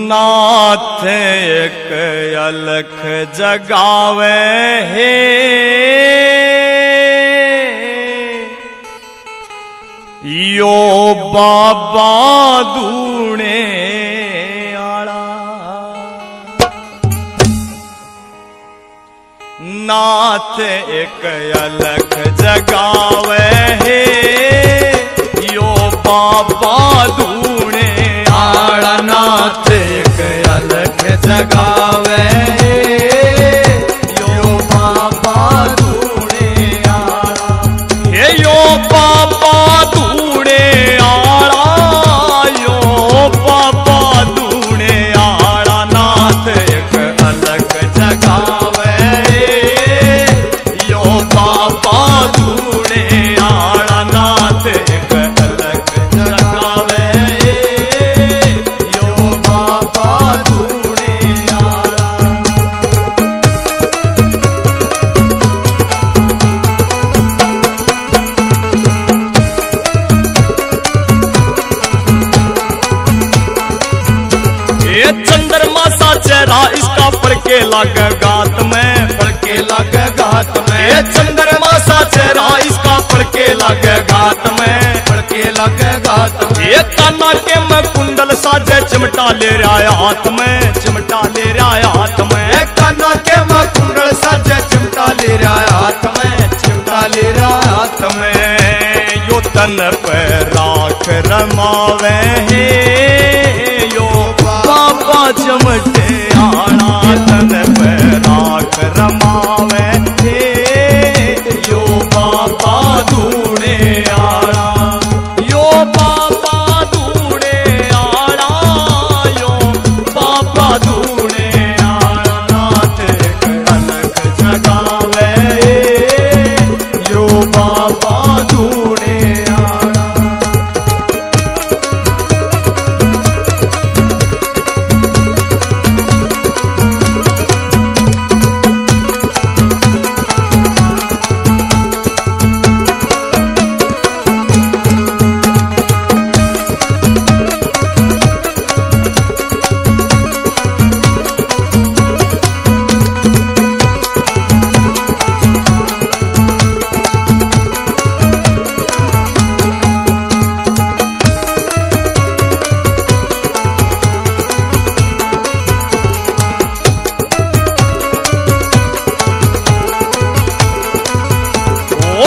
नाथ एक अलख जगावे है, यो बाबा दूणे आला। नाथ एक अलख जगावे है, यो बाबा दूणे आला। नाथ एक अलख जगावे यो बाबा दूणे आला। हे यो बाबा दूणे आला, यो बाबा दूणे आला। नाथ एक अलख जगावे यो बाबा दूणे आला। नाथ एक अलख जगावे यो बाबा दूणे आला। ये चंद्रमा सा चेहरा इसका फड़के लागे गात में, फड़के लागे गात में। ये चंद्रमा सा चेहरा इसका फड़के लागे गात में, फड़के लागे गात में। ये काना के में कुंडल साजे चिमटा ले रहा हाथ में, चिमटा ले रहा हाथ में। काना के में कुंडल साजे चिमटा ले रहा हाथ में, चिमटा ले रहा हाथ में। यो तन पे राख रमावे है, यो बाबा चमटे आना। तन पे राख रमावे हे, यो बाबा दूणे आला। यो बाबा दूणे आला, यो बाबा दूणे आला। नाथ एक अलख जगावे यो बाबा दूणे आला।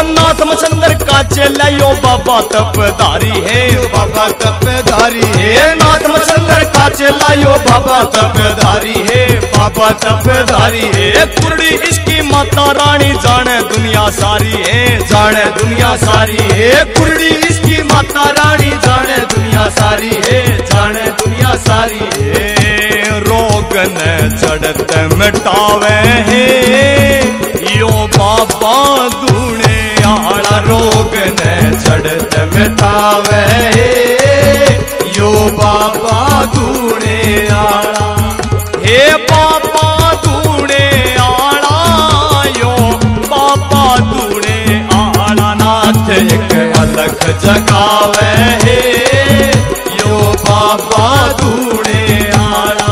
नाथ मचंदर का चेला यो बाबा तपधारी है, यो बाबा तपधारी है। नाथ मचंदर का चेला यो बाबा तपधारी है, बाबा तपधारी है। कुरड़ी इसकी माता रानी जाने दुनिया सारी है, जाने दुनिया सारी है। कुरड़ी इसकी माता रानी जाने दुनिया सारी है, जाने दुनिया सारी है। रोग न चढ़त मिटावे है यो बाबा दूणे आला। रोग न चढ़त मिटावे यो बाबा दूणे आला। हे बाबा दूणे आला, यो बाबा दूणे आला। नाथ एक अलख जगावे यो बाबा दूणे आला।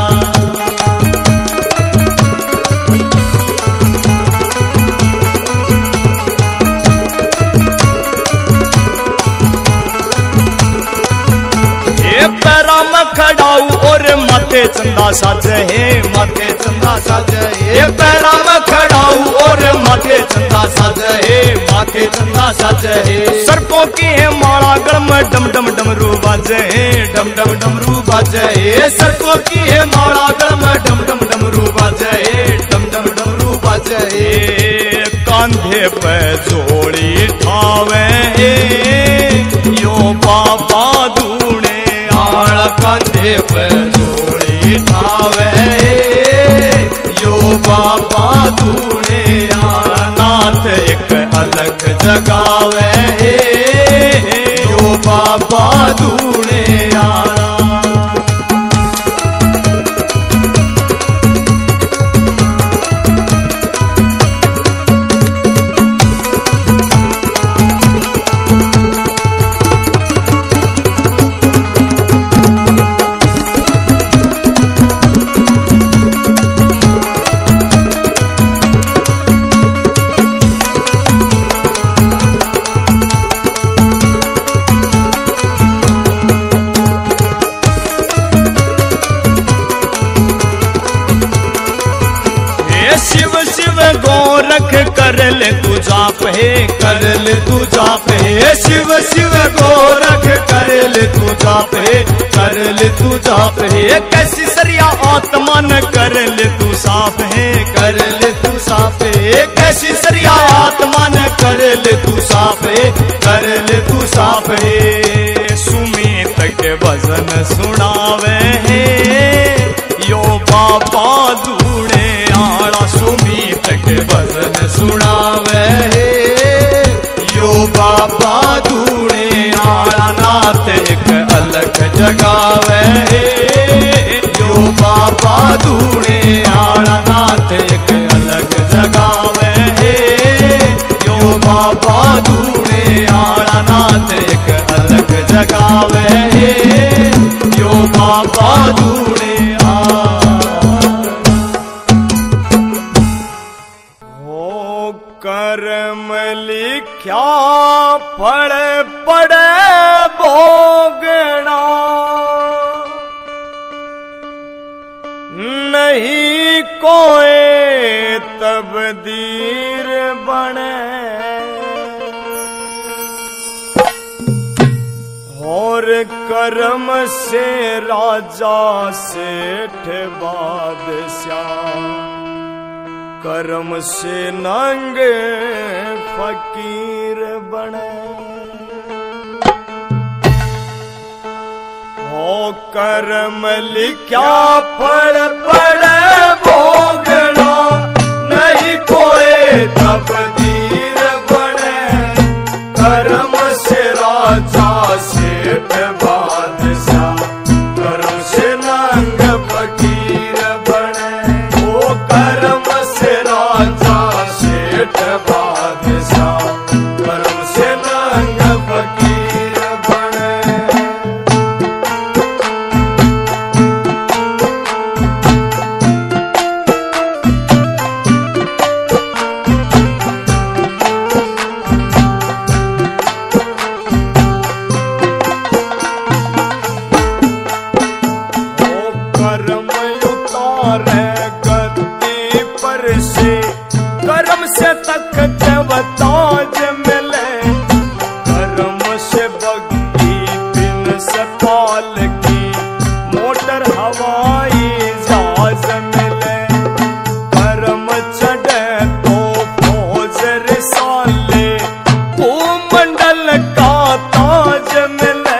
पैरा में खड़ाऊ और माथे चंदा साजे है, माथे चंदा साजे है। पैरा में खड़ाऊ और माथे चंदा साजे है, माथे चंदा साजे है। सर्पों की है माला गढ़ में डम डम डमरू बाजे है, डम डम डमरू बाजे है। सर्पों की है माला गढ़ में डम डम डमरू बाजे है, डम डम डमरू बाजे है। कांधे पे जोड़ी ठावे यो बाबा दूणे आला। कांधे पे जोड़ी ठावे यो बाबा दूणे आला। नाथ एक अलख जगावे यो बाबा दूणे आला। शिव गोरख कर ले तू जाप है, कर ले तू जाप है। शिव शिव गोरख कर ले तू जाप है, कर ले तू जाप है। कैसी सरिया आत्मा न कर ले तू साफ है, कर ले तू साफ है। कैसी सरिया आत्मा न कर ले तू साफ है, कर ले तू साफ है। सुमित के भजन सुनावे है यो बाबा धूणे आड़ा। सुमित के भजन सुनावे है यो बाबा धूणे आड़ा। नाथ एक अलग जगावे है यो बाबा धूणे आड़ा। नाथ एक अलग जगावे है यो बाबा धूणे आड़ा। नाथ एक अलग जगावे है यो बाबा धूणे कर्म लिख्या फल पड़े भोगना। नहीं कोई तबदीर बने और कर्म से राजा सेठ बादशाह। कर्म से नंगे फकीर बने हो। कर्म लिख्या फल पड़े भोगना। नहीं कोई तबदीर बने कर्म से राजा सेठ बादशाह। कर्म से नंग फकीर बने वो कर्म से राजा सेठ बादशाह। कर्म से नंग फकीर बने। कर्म उतारे गद्दी पर से कर्म से तख्त ताज मिले। कर्म से बग्गी बिन से पालकी मोटर हवाई जहाज मिले। कर्म चढ़े तो फौज रिसाले भूमंडल का ताज मिले।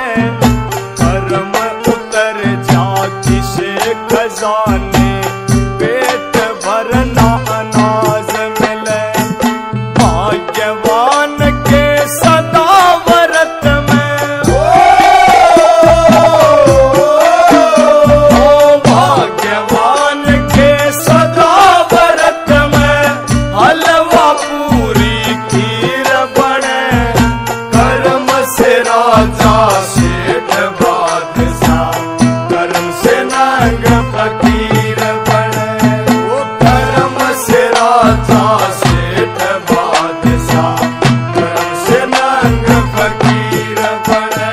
कर्म उतर जा किसे खजाने पेट भरना अनाज मिले। भाग्यवान के सदा व्रत में भाग्यवान के सदा व्रत में हलवा पूरी खीर बने। कर्म से राजा सेठ बादशाह। कर्म से नंग फकीर बने वो कर्म से राजा सेठ बादशाह। कर्म से नंग फकीर बने।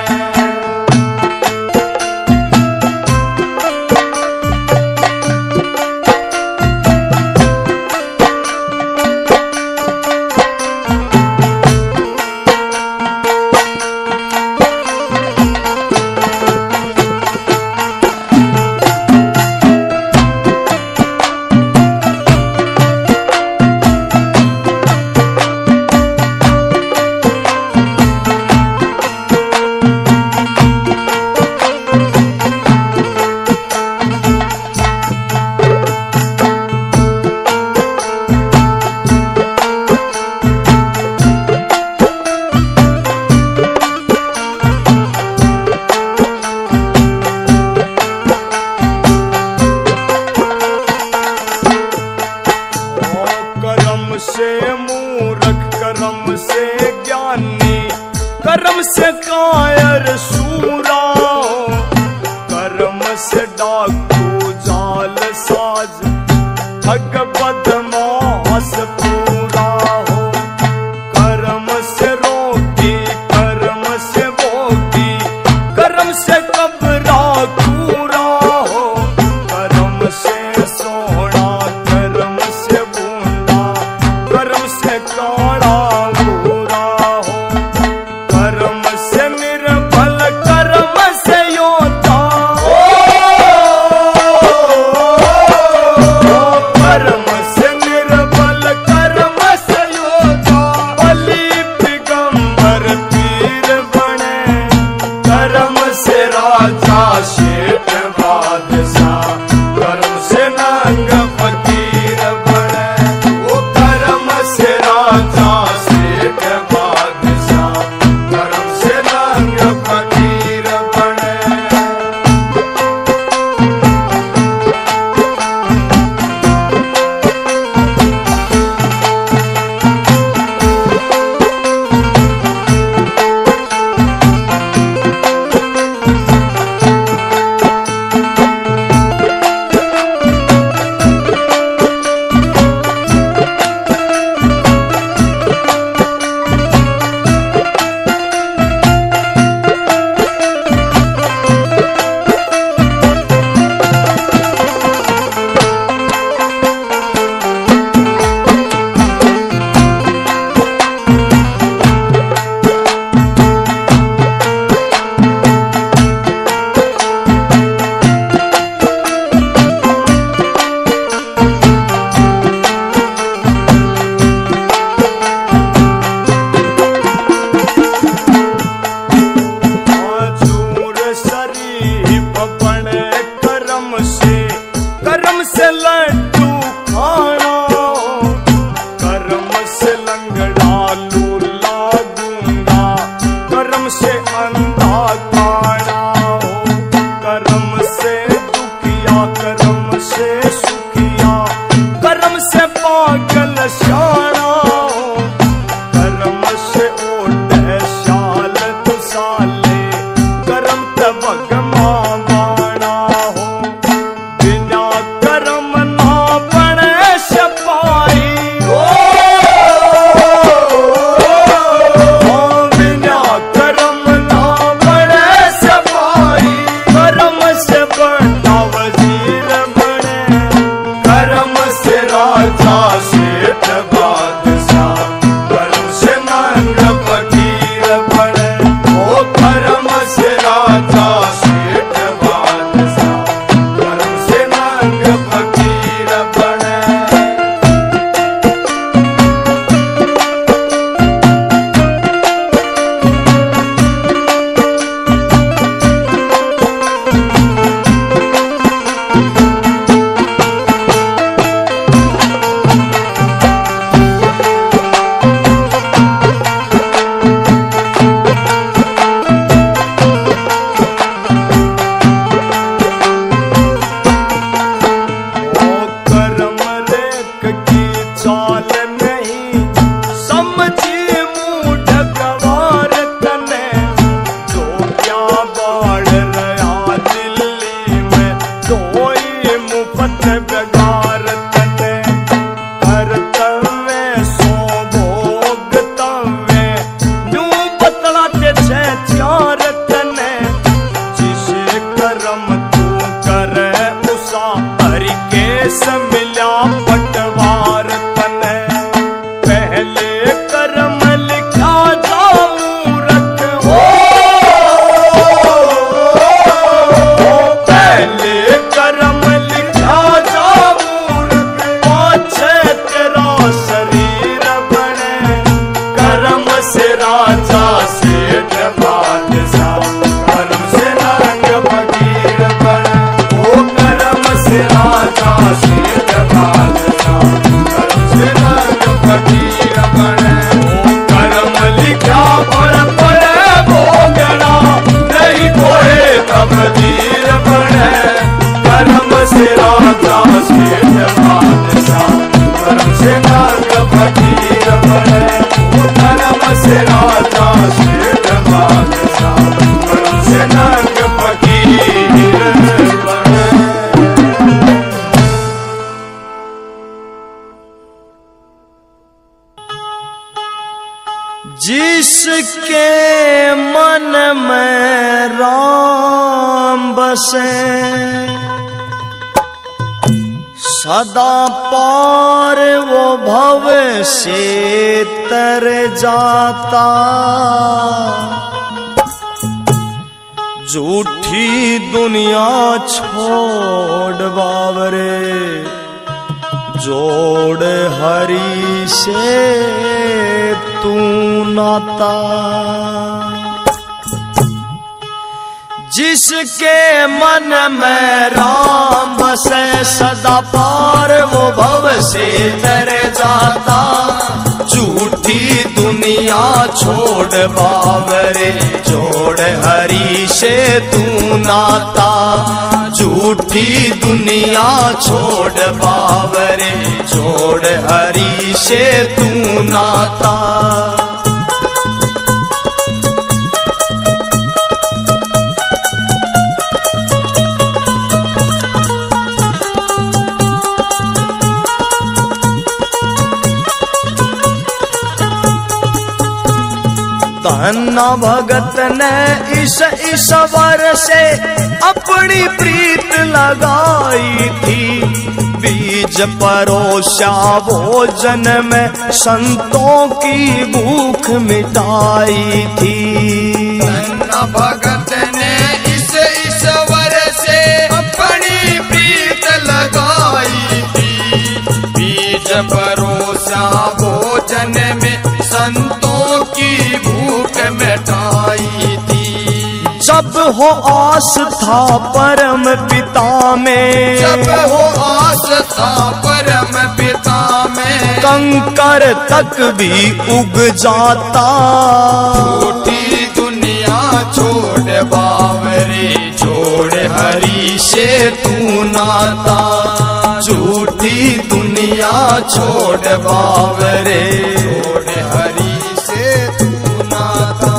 कर्म से कायर सूरा। कर्म से डाकू जाल साज ठग बदमाश पूरा हो। कर्म से रोगी कर्म से भोगी कर्म से कबरा पूरा हो। कर्म से सोना कर्म से बूंद से पागल शाना कर्म से ओढ़े शाल दुसाले कर्म तबक मावाना हो बिना कर्म ना बने सपाई बिना कर्म ना बने सपाई कर्म से बड़ा वजीर बने कर्म से राजा सेठ बादशाह कर्म से मंग फकीर बने ओ कर्म से राजा सेठ बादशाह कर्म से मंग फकीर बने कर्म रेख की चाल नहीं समझी मूढ़ गवार तने जो क्या बाढ़ रहा दिल्ली में कोई मुफ्त बेगार तने कर्तव्य सो भोगतव्य यूं बतलाते छे चार तने जिसे कर्म तू करे उसा हरि के मिल्या पटवार तने पहले कर्म लिखा जाऊं रख हो पहले कर्म लिखा जाऊं रख पाछे तेरा शरीर बने कर्म से राजा सेठ बादशाह कर्म से रंग फकीर बने ओ कर्म से राजा सेठ बादशाह कर्म से रंग फकीर बने ओ कर्म लिखा पर पड़े भोगना नहीं कोई तबदीर बने कर्म से राजा सेठ बादशाह कर्म से रंग फकीर बने ओ कर्म से राजा सेठ बादशाह कर्म से रंग फकीर बने जिसके मन में राम बसे सदा पार वो भव से तर जाता झूठी दुनिया छोड़ बावरे जोड़ हरि से तू नाता जिसके मन में राम बसे सदा पार वो भव से तर जाता झूठी दुनिया छोड़ बावरे जोड़ हरि से तू नाता झूठी दुनिया छोड़ बावरे जोड़ हरि से तू नाता धन्ना भगत ने इस ईश्वर से अपनी प्रीत लगाई थी बीज परोसा भोजन में संतों की भूख मिटाई थी धन्ना भगत ने इस ईश्वर से अपनी प्रीत लगाई थी बीज परोसा भोजन में संतों की भूख मिटाई थी जब हो आस्था परम पिता में जब हो आस्था परम पिता में कंकर तक भी उग जाता झूठी दुनिया छोड़ बावरे छोड़ हरि से तू नाता झूठी दुनिया छोड़ बावरे, छोड़ हरि से तू नाता।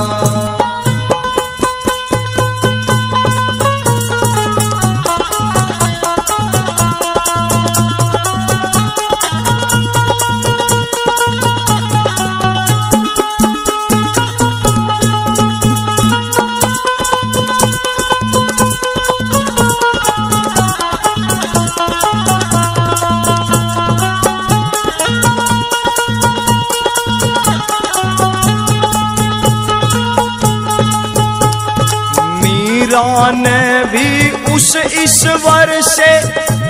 मीरा ने भी उस ईश्वर से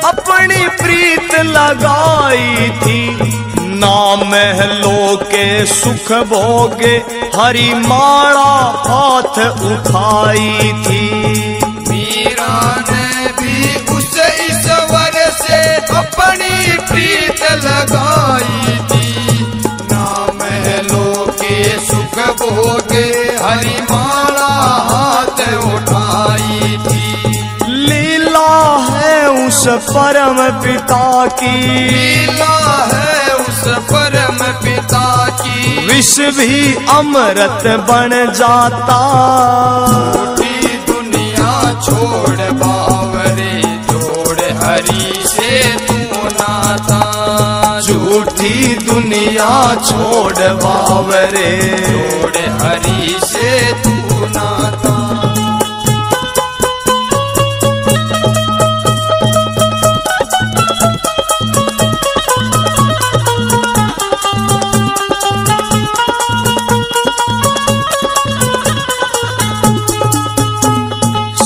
अपनी प्रीत लगाई थी, ना महलों के सुख भोगे हरि माला हाथ उठाई थी। मीरा ने भी उस ईश्वर से अपनी प्रीत लगाई थी, ना महलों के सुख भोगे हरि माला हाथ उठाई थी। लीला है उस परम पिता की, लीला है उस परम पिता की, विष भी अमृत बन जाता। झूठी दुनिया छोड़ बावरे, जोड़ हरि से तू नाता। झूठी दुनिया छोड़ बावरे, जोड़ हरि से तू नाता।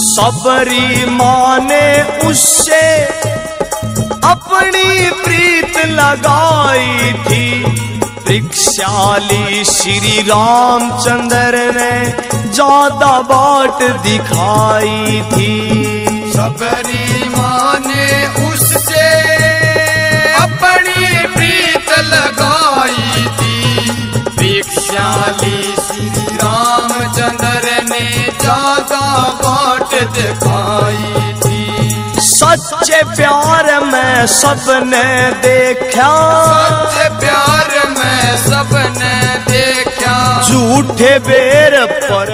सबरी माँ ने उससे अपनी प्रीत लगाई थी, वृक्षाली श्री रामचंद्र ने ज्यादा बाट दिखाई थी। सबरी माँ ने उससे अपनी प्रीत लगाई थी, वृक्षाली श्री रामचंद्र ने ज्यादा बाट दिखाई थी। सच्चे प्यार में सबने देखा, सच्चे प्यार में सबने देखा, झूठे बेर पर